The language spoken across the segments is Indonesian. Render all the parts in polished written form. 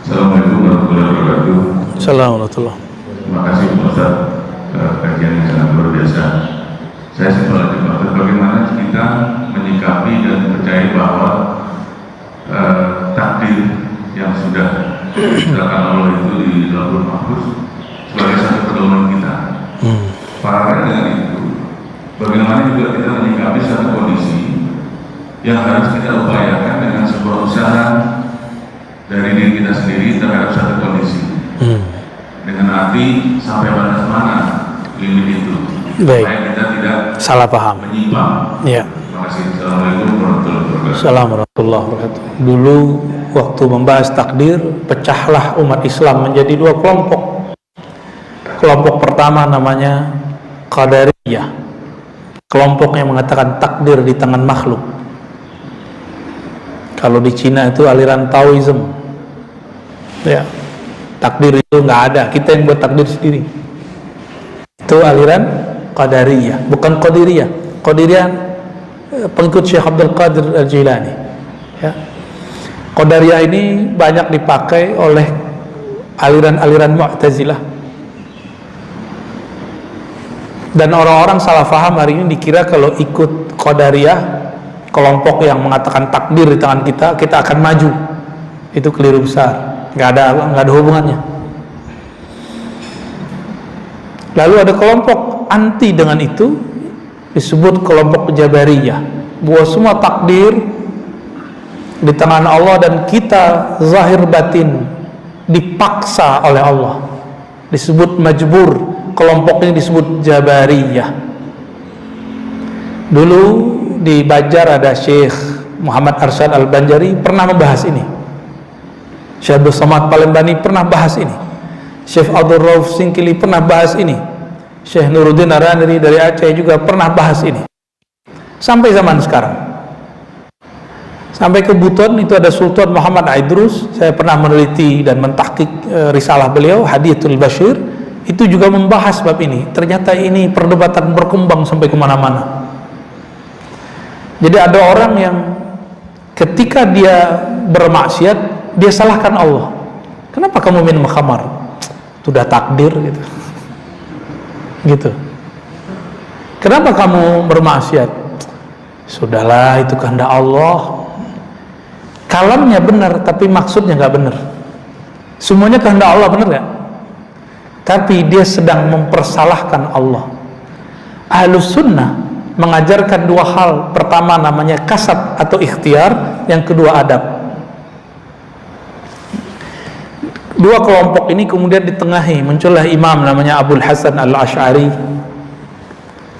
Assalamualaikum warahmatullahi wabarakatuh. Assalamualaikum. Terima kasih Pak Ustaz, kajian yang sangat luar biasa. Saya simpel aja Pak Ustaz, bagaimana kita menyikapi dan percaya bahwa takdir yang sudah ditetapkan Allah itu di Lauhul Mahfuz sebagai satu pedoman kita. Paralel dengan itu, bagaimana juga kita menyikapi satu kondisi yang harus kita upayakan dengan sebuah usaha dari diri kita sendiri terhadap satu kondisi, dengan arti sampai batas mana limit itu, supaya kita tidak salah paham, menyimpang. Ya. Terima kasih. Assalamualaikum warahmatullahi wabarakatuh. Assalamualaikum warahmatullahi wabarakatuh. Dulu waktu membahas takdir, pecahlah umat Islam menjadi dua kelompok. Kelompok pertama namanya Qadariyah, kelompok yang mengatakan takdir di tangan makhluk. Kalau di Cina itu aliran Taoism, ya, takdir itu nggak ada, kita yang buat takdir sendiri. Itu aliran Qadariyah, bukan Qadiriyah. Qadiriyah pengikut Syekh Abdul Qadir Al-Jilani, ya. Qadariyah ini banyak dipakai oleh aliran-aliran Mu'tazilah, dan orang-orang salah paham hari ini dikira kalau ikut Qadariyah, kelompok yang mengatakan takdir di tangan kita, kita akan maju. Itu keliru besar, nggak ada hubungannya. Lalu ada kelompok anti dengan itu, disebut kelompok Jabariyah, bahwa semua takdir di tangan Allah dan kita zahir batin dipaksa oleh Allah, disebut majbur. Kelompok ini disebut Jabariyah. Dulu di Banjar ada Syekh Muhammad Arsyad Al-Banjari pernah membahas ini. Syekh Abdul Somad Palembani pernah bahas ini. Syekh Abdul Rauf Singkili pernah bahas ini. Syekh Nuruddin Araniri dari Aceh juga pernah bahas ini. Sampai zaman sekarang, sampai ke Buton itu ada Sultan Muhammad Aidrus. Saya pernah meneliti dan mentahqiq risalah beliau Hadiyatul Bashir, itu juga membahas bab ini. Ternyata ini perdebatan berkembang sampai kemana-mana. Jadi ada orang yang ketika dia bermaksiat, dia salahkan Allah. Kenapa kamu minum khamar? Sudah takdir gitu. Gitu. Kenapa kamu bermaksiat? Sudahlah, itu kehendak Allah. Kalamnya benar, tapi maksudnya nggak benar. Semuanya kehendak Allah, benar nggak? Tapi dia sedang mempersalahkan Allah. Ahlus sunnah mengajarkan dua hal. Pertama namanya kasab atau ikhtiar, yang kedua adab. Dua kelompok ini kemudian ditengahi, muncullah imam namanya Abul Hasan Al-Asy'ari.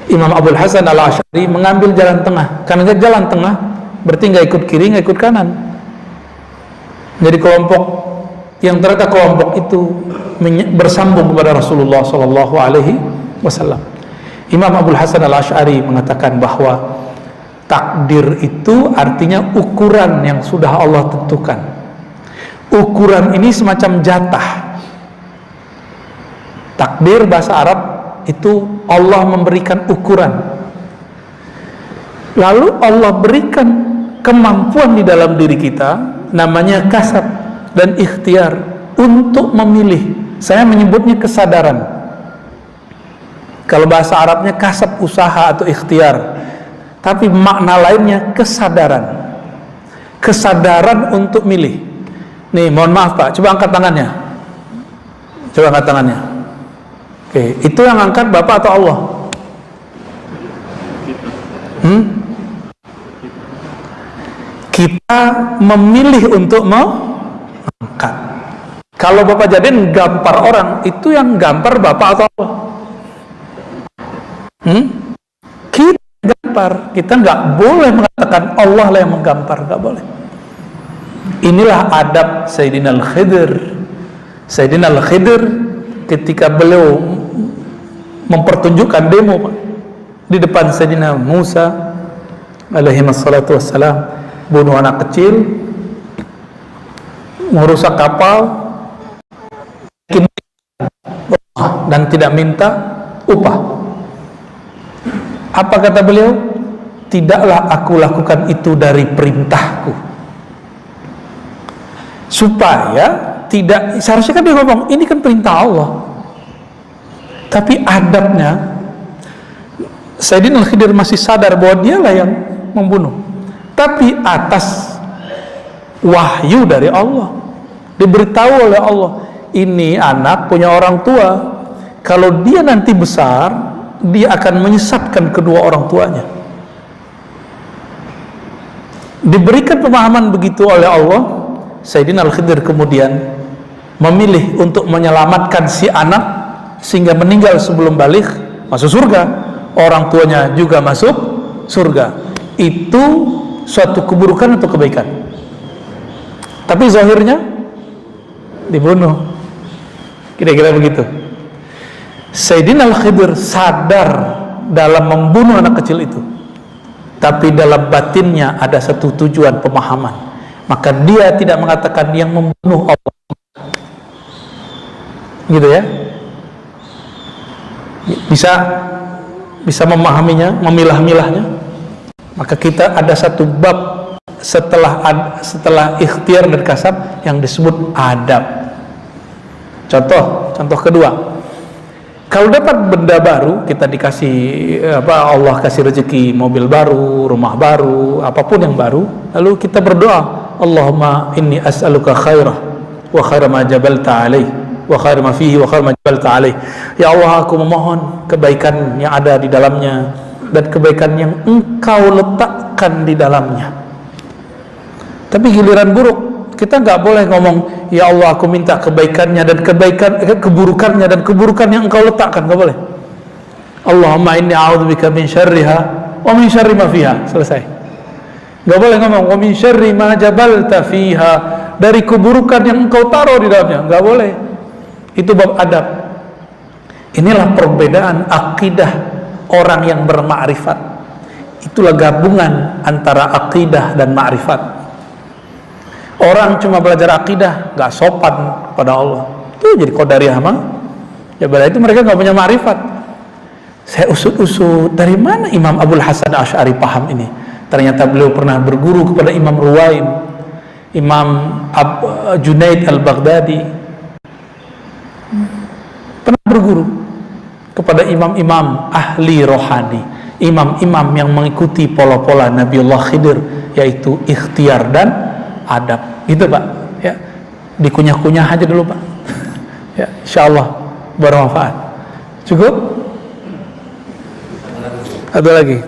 Imam Abul Hasan Al-Asy'ari mengambil jalan tengah. Karena jalan tengah berarti nggak ikut kiri, nggak ikut kanan. Jadi kelompok yang ternyata kelompok itu bersambung kepada Rasulullah SAW. Imam Abul Hasan Al-Asy'ari mengatakan bahwa takdir itu artinya ukuran yang sudah Allah tentukan. Ukuran ini semacam jatah. Takdir bahasa Arab itu Allah memberikan ukuran. Lalu Allah berikan kemampuan di dalam diri kita, namanya kasab dan ikhtiar, untuk memilih. Saya menyebutnya kesadaran. Kalau bahasa Arabnya kasab, usaha atau ikhtiar, tapi makna lainnya kesadaran. Kesadaran untuk milih. Nih, mohon maaf Pak, coba angkat tangannya. Coba angkat tangannya. Oke, itu yang angkat Bapak atau Allah? Kita memilih untuk mengangkat. Kalau Bapak jadiin gampar orang, itu yang gampar Bapak atau Allah? Kita gampar. Kita nggak boleh mengatakan Allah lah yang menggampar, nggak boleh. Inilah adab Sayyidina Al-Khidir. Sayyidina Al-Khidir ketika beliau mempertunjukkan demo di depan Sayyidina Musa alaihi wassalatu wassalam, bunuh anak kecil, merusak kapal, dan tidak minta upah. Apa kata beliau? Tidaklah aku lakukan itu dari perintahku, supaya tidak, seharusnya kan dia ngomong ini kan perintah Allah, tapi adabnya Sayyidina Al-Khidir masih sadar bahwa dialah yang membunuh, tapi atas wahyu dari Allah, diberitahu oleh Allah, ini anak punya orang tua, kalau dia nanti besar dia akan menyesatkan kedua orang tuanya. Diberikan pemahaman begitu oleh Allah, Sayyidina Al-Khidir kemudian memilih untuk menyelamatkan si anak sehingga meninggal sebelum balik masuk surga, orang tuanya juga masuk surga. Itu suatu keburukan atau kebaikan? Tapi zahirnya dibunuh, kira-kira begitu. Sayyidina Al-Khidir sadar dalam membunuh anak kecil itu, tapi dalam batinnya ada satu tujuan pemahaman, maka dia tidak mengatakan yang membunuh Allah, gitu ya. Bisa memahaminya, memilah-milahnya. Maka kita ada satu bab setelah ikhtiar dan kasab yang disebut adab. Contoh kedua, kalau dapat benda baru, kita dikasih Allah kasih rezeki mobil baru, rumah baru, apapun yang baru, lalu kita berdoa, Allahumma inni as'aluka khairah wa khaira ma jabalta alaih wa khaira ma fihi wa khaira ma jabalta alaih. Ya Allah, aku memohon kebaikan yang ada di dalamnya dan kebaikan yang engkau letakkan di dalamnya. Tapi giliran buruk, kita nggak boleh ngomong, ya Allah aku minta kebaikannya dan keburukannya dan keburukan yang engkau letakkan, nggak boleh. Allahumma inni a'udzubika min syarriha wa min syarri ma fiha. Selesai. Nggak boleh ngomong wa min syarri ma jabalta fiha, dari keburukan yang engkau taruh di dalamnya, nggak boleh. Itu bab adab. Inilah perbedaan akidah orang yang bermakrifat. Itulah gabungan antara akidah dan makrifat. Orang cuma belajar akidah, nggak sopan pada Allah, itu jadi qadariyah mah. Ya berarti mereka nggak punya makrifat. Saya usut-usut, dari mana Imam Abul Hasan Asy'ari paham ini? Ternyata beliau pernah berguru kepada Imam Ruwaim, Imam Junaid Al-Baghdadi, pernah berguru kepada imam-imam ahli rohani, imam-imam yang mengikuti pola-pola Nabiullah Khidir, yaitu ikhtiar dan adab. Gitu Pak ya, dikunyah-kunyah aja dulu Pak ya, insyaallah bermanfaat. Cukup? Ada lagi?